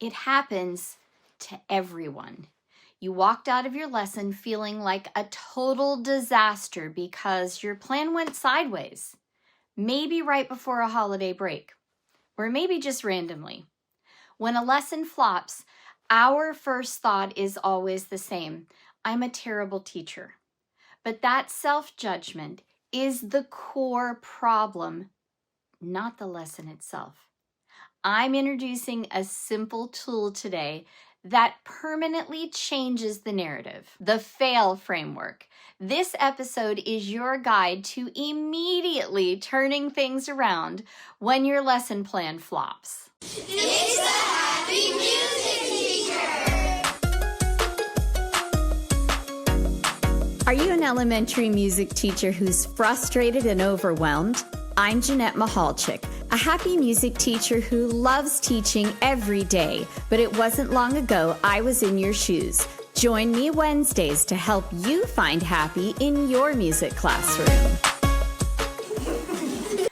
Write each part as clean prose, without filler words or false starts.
It happens to everyone. You walked out of your lesson feeling like a total disaster because your plan went sideways, maybe right before a holiday break, or maybe just randomly. When a lesson flops, our first thought is always the same: I'm a terrible teacher. But that self-judgment is the core problem, not the lesson itself. I'm introducing a simple tool today that permanently changes the narrative, the F.A.I.L framework. This episode is your guide to immediately turning things around when your lesson plan flops. It's the Happy Music Teacher! Are you an elementary music teacher who's frustrated and overwhelmed? I'm Jeanette, a happy music teacher who loves teaching every day, but it wasn't long ago I was in your shoes. Join me Wednesdays to help you find happy in your music classroom.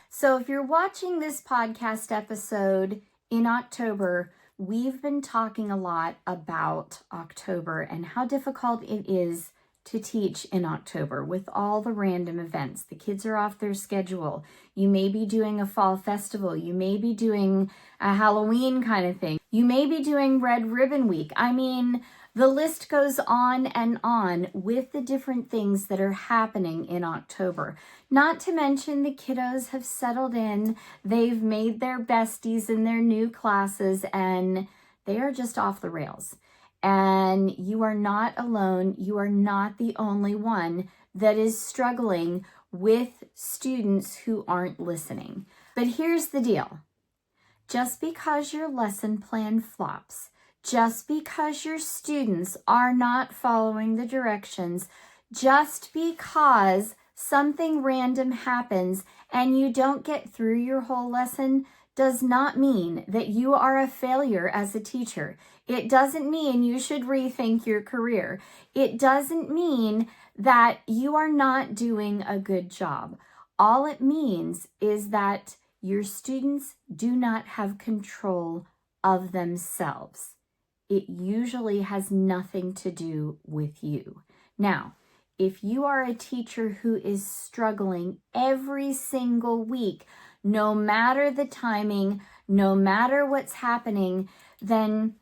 So if you're watching this podcast episode in October, we've been talking a lot about October and how difficult it is to teach in October with all the random events. The kids are off their schedule. You may be doing a fall festival. You may be doing a Halloween kind of thing. You may be doing Red Ribbon Week. I mean, the list goes on and on with the different things that are happening in October. Not to mention the kiddos have settled in. They've made their besties in their new classes and they are just off the rails. And you are not alone. You are not the only one that is struggling with students who aren't listening. But here's the deal. Just because your lesson plan flops, just because your students are not following the directions, just because something random happens and you don't get through your whole lesson, does not mean that you are a failure as a teacher. It doesn't mean you should rethink your career. It doesn't mean that you are not doing a good job. All it means is that your students do not have control of themselves. It usually has nothing to do with you. Now, if you are a teacher who is struggling every single week, no matter the timing, no matter what's happening, then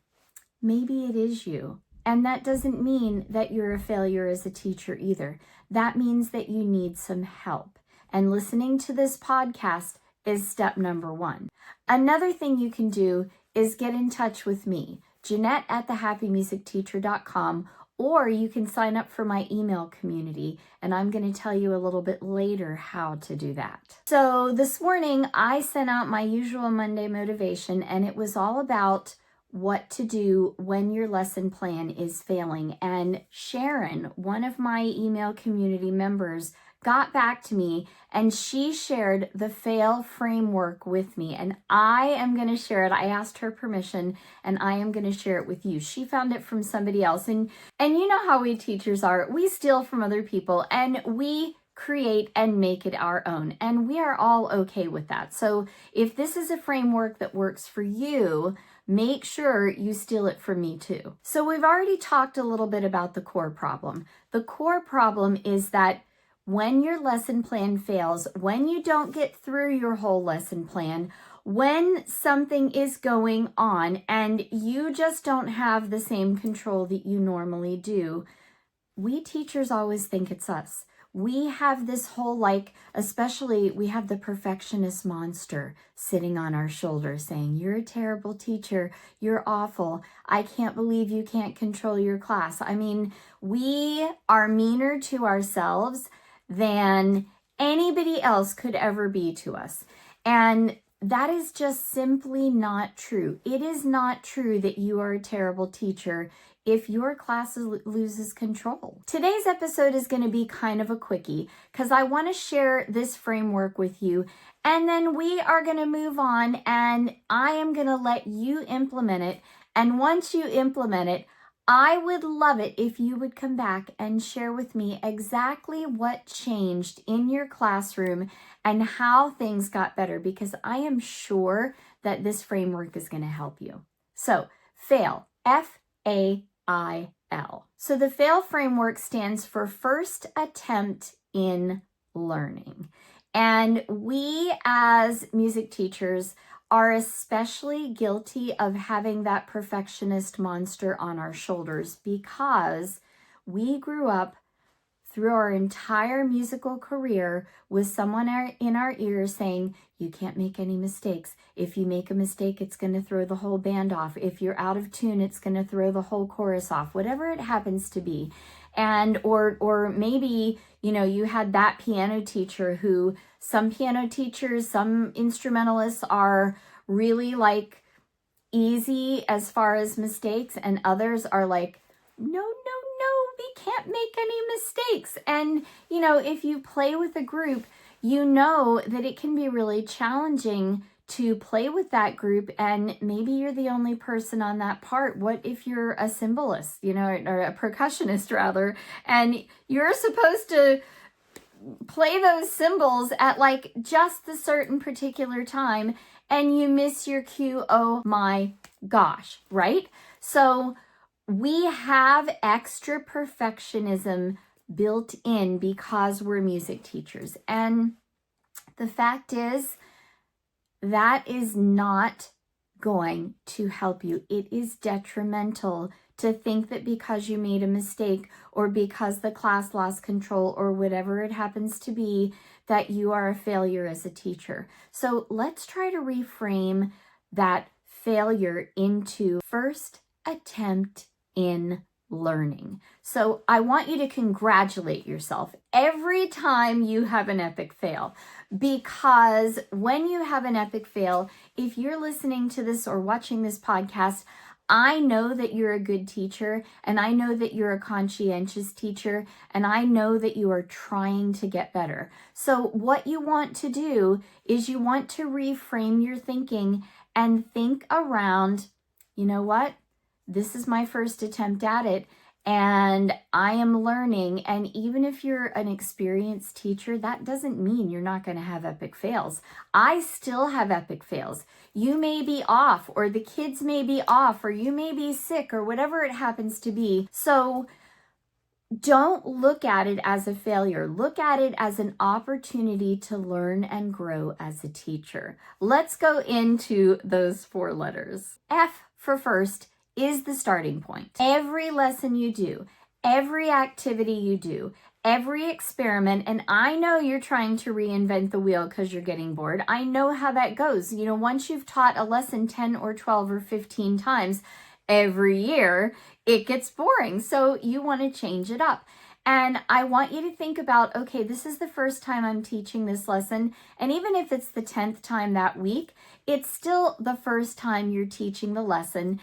maybe it is you. And that doesn't mean that you're a failure as a teacher either. That means that you need some help. And listening to this podcast is step number one. Another thing you can do is get in touch with me, Jeanette at thehappymusicteacher.com, or you can sign up for my email community, and I'm going to tell you a little bit later how to do that. So this morning, I sent out my usual Monday motivation, and it was all about what to do when your lesson plan is failing. And Sharon, one of my email community members, got back to me and she shared the F.A.I.L framework with me, and I am going to share it. I asked her permission and I am going to share it with you. She found it from somebody else, and you know how we teachers are. We steal from other people and we create and make it our own, and we are all okay with that. So if this is a framework that works for you, make sure you steal it from me too. So we've already talked a little bit about the core problem. The core problem is that when your lesson plan fails, when you don't get through your whole lesson plan, when something is going on and you just don't have the same control that you normally do, we teachers always think it's us. We have this whole, especially we have the perfectionist monster sitting on our shoulder saying, you're a terrible teacher, you're awful, I can't believe you can't control your class. I mean, we are meaner to ourselves than anybody else could ever be to us. And that is just simply not true. It is not true that you are a terrible teacher if your class loses control. Today's episode is going to be kind of a quickie because I want to share this framework with you, and then we are going to move on and I am going to let you implement it. And once you implement it, I would love it if you would come back and share with me exactly what changed in your classroom and how things got better, because I am sure that this framework is going to help you. So F.A.I.L, F-A-I-L. So the F.A.I.L framework stands for first attempt in learning. And we as music teachers are especially guilty of having that perfectionist monster on our shoulders because we grew up through our entire musical career with someone in our ear saying, you can't make any mistakes. If you make a mistake, it's going to throw the whole band off. If you're out of tune, it's going to throw the whole chorus off, whatever it happens to be. And or maybe, you had that piano teacher who, some piano teachers, some instrumentalists are really like easy as far as mistakes, and others are like, no, we can't make any mistakes. And, if you play with a group, you know that it can be really challenging to play with that group, and maybe you're the only person on that part. What if you're a cymbalist, or a percussionist rather, and you're supposed to play those cymbals at like just the certain particular time and you miss your cue? Oh my gosh, right? So we have extra perfectionism built in because we're music teachers. And the fact is, that is not going to help you. It is detrimental to think that because you made a mistake or because the class lost control or whatever it happens to be, that you are a failure as a teacher. So let's try to reframe that failure into first attempt in learning. So I want you to congratulate yourself every time you have an epic fail, because when you have an epic fail, if you're listening to this or watching this podcast, I know that you're a good teacher, and I know that you're a conscientious teacher, and I know that you are trying to get better. So what you want to do is you want to reframe your thinking and think around, you know what? This is my first attempt at it, and I am learning. And even if you're an experienced teacher, that doesn't mean you're not going to have epic fails. I still have epic fails. You may be off, or the kids may be off, or you may be sick, or whatever it happens to be. So don't look at it as a failure. Look at it as an opportunity to learn and grow as a teacher. Let's go into those 4 letters. F for first is the starting point. Every lesson you do, every activity you do, every experiment, and I know you're trying to reinvent the wheel because you're getting bored. I know how that goes. Once you've taught a lesson 10 or 12 or 15 times every year, it gets boring. So you want to change it up. And I want you to think about, okay, this is the first time I'm teaching this lesson. And even if it's the 10th time that week, it's still the first time you're teaching the lesson.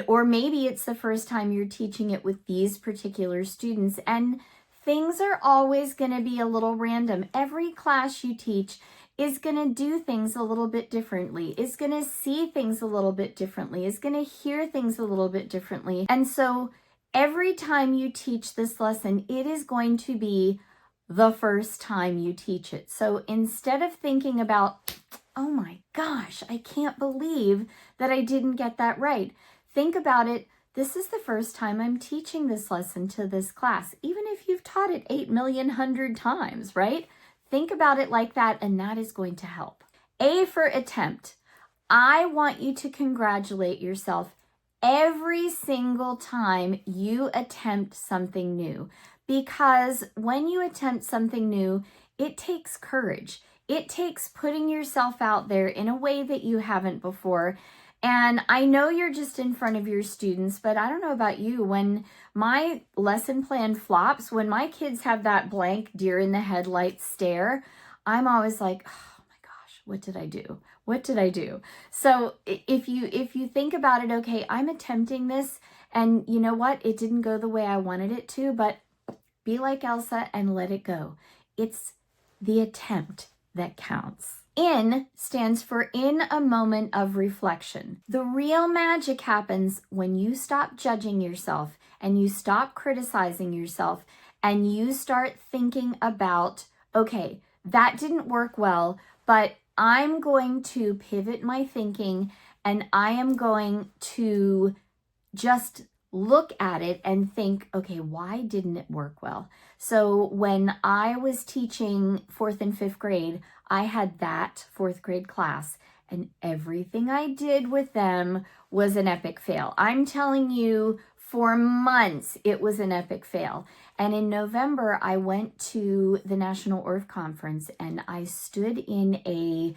Or maybe it's the first time you're teaching it with these particular students, and things are always going to be a little random. Every class you teach is going to do things a little bit differently, is going to see things a little bit differently, is going to hear things a little bit differently. And so every time you teach this lesson, it is going to be the first time you teach it. So instead of thinking about, oh my gosh, I can't believe that I didn't get that right, think about it. This is the first time I'm teaching this lesson to this class, even if you've taught it 8,000,000 times, right? Think about it like that, and that is going to help. A for attempt. I want you to congratulate yourself every single time you attempt something new, because when you attempt something new, it takes courage. It takes putting yourself out there in a way that you haven't before. And I know you're just in front of your students, but I don't know about you. When my lesson plan flops, when my kids have that blank deer in the headlights stare, I'm always like, oh my gosh, what did I do? What did I do? So if you think about it, okay, I'm attempting this, and you know what? It didn't go the way I wanted it to, but be like Elsa and let it go. It's the attempt that counts. In stands for in a moment of reflection. The real magic happens when you stop judging yourself and you stop criticizing yourself and you start thinking about, okay, that didn't work well, but I'm going to pivot my thinking and I am going to just look at it and think, okay, why didn't it work well? So when I was teaching 4th and 5th grade, I had that 4th grade class, and everything I did with them was an epic fail. I'm telling you, for months, it was an epic fail. And in November, I went to the National ORF Conference, and I stood in a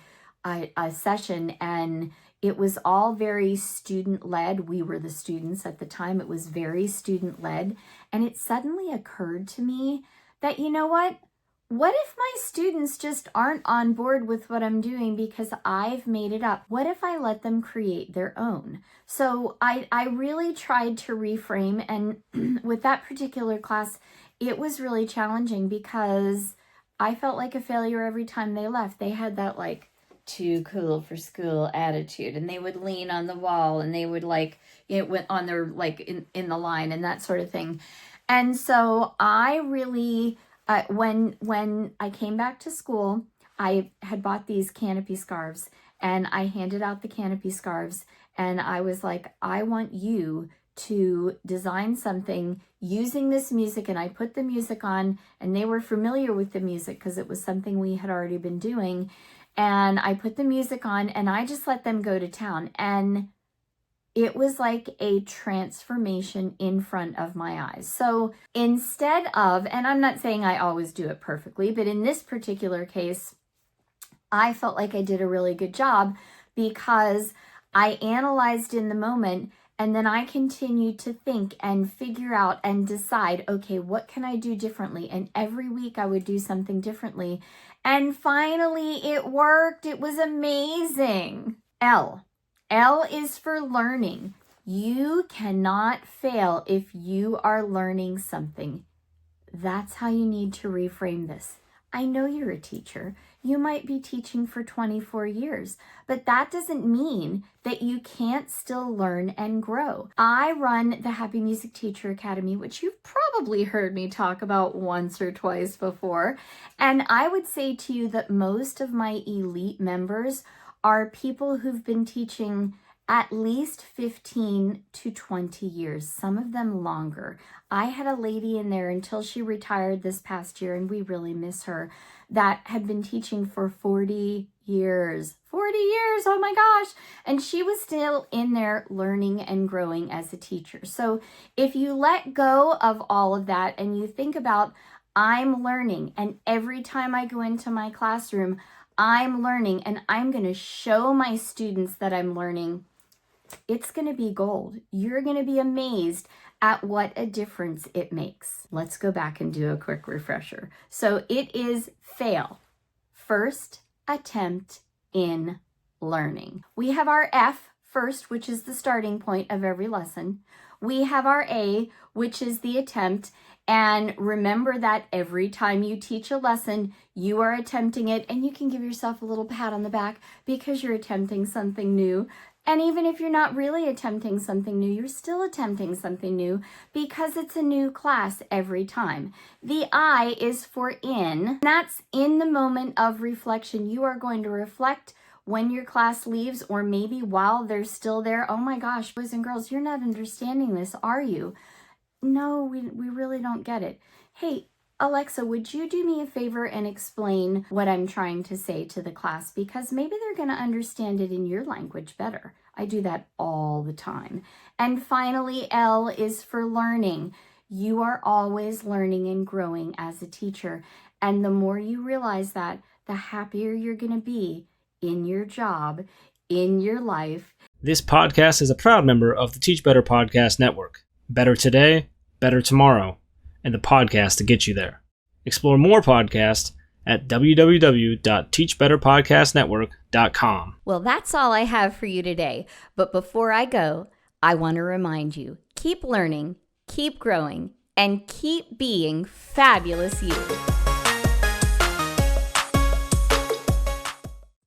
session, and it was all very student-led. We were the students at the time. It was very student-led. And it suddenly occurred to me that, you know what? What if my students just aren't on board with what I'm doing because I've made it up? What if I let them create their own? So I really tried to reframe, and with that particular class, it was really challenging because I felt like a failure every time they left. They had that like too cool for school attitude, and they would lean on the wall, and they would like it went on their like in the line and that sort of thing. And so I really when I came back to school, I had bought these canopy scarves, and I handed out the canopy scarves, and I was like, I want you to design something using this music. And I put the music on, and they were familiar with the music because it was something we had already been doing. And I put the music on, and I just let them go to town. And it was like a transformation in front of my eyes. So instead of, and I'm not saying I always do it perfectly, but in this particular case, I felt like I did a really good job because I analyzed in the moment, and then I continued to think and figure out and decide, okay, what can I do differently? And every week I would do something differently. And finally it worked. It was amazing. L is for learning. You cannot fail if you are learning something. That's how you need to reframe this. I know you're a teacher. You might be teaching for 24 years, but that doesn't mean that you can't still learn and grow. I run the Happy Music Teacher Academy, which you've probably heard me talk about once or twice before. And I would say to you that most of my elite members are people who've been teaching at least 15 to 20 years, some of them longer. I had a lady in there until she retired this past year, and we really miss her, that had been teaching for 40 years. 40 years, oh my gosh. And she was still in there learning and growing as a teacher. So if you let go of all of that and you think about, I'm learning, and every time I go into my classroom, I'm learning, and I'm going to show my students that I'm learning, it's going to be gold. You're going to be amazed at what a difference it makes. Let's go back and do a quick refresher. So it is FAIL, first attempt in learning. We have our F, first, which is the starting point of every lesson. We have our A, which is the attempt. And remember that every time you teach a lesson, you are attempting it, and you can give yourself a little pat on the back because you're attempting something new. And even if you're not really attempting something new, you're still attempting something new because it's a new class every time. The I is for in. That's in the moment of reflection. You are going to reflect when your class leaves, or maybe while they're still there. Oh my gosh, boys and girls, you're not understanding this, are you? No, we really don't get it. Hey, Alexa, would you do me a favor and explain what I'm trying to say to the class? Because maybe they're going to understand it in your language better. I do that all the time. And finally, L is for learning. You are always learning and growing as a teacher. And the more you realize that, the happier you're going to be in your job, in your life. This podcast is a proud member of the Teach Better Podcast Network. Better today, better tomorrow, and the podcast to get you there. Explore more podcasts at www.teachbetterpodcastnetwork.com. Well, that's all I have for you today. But before I go, I want to remind you, keep learning, keep growing, and keep being fabulous you.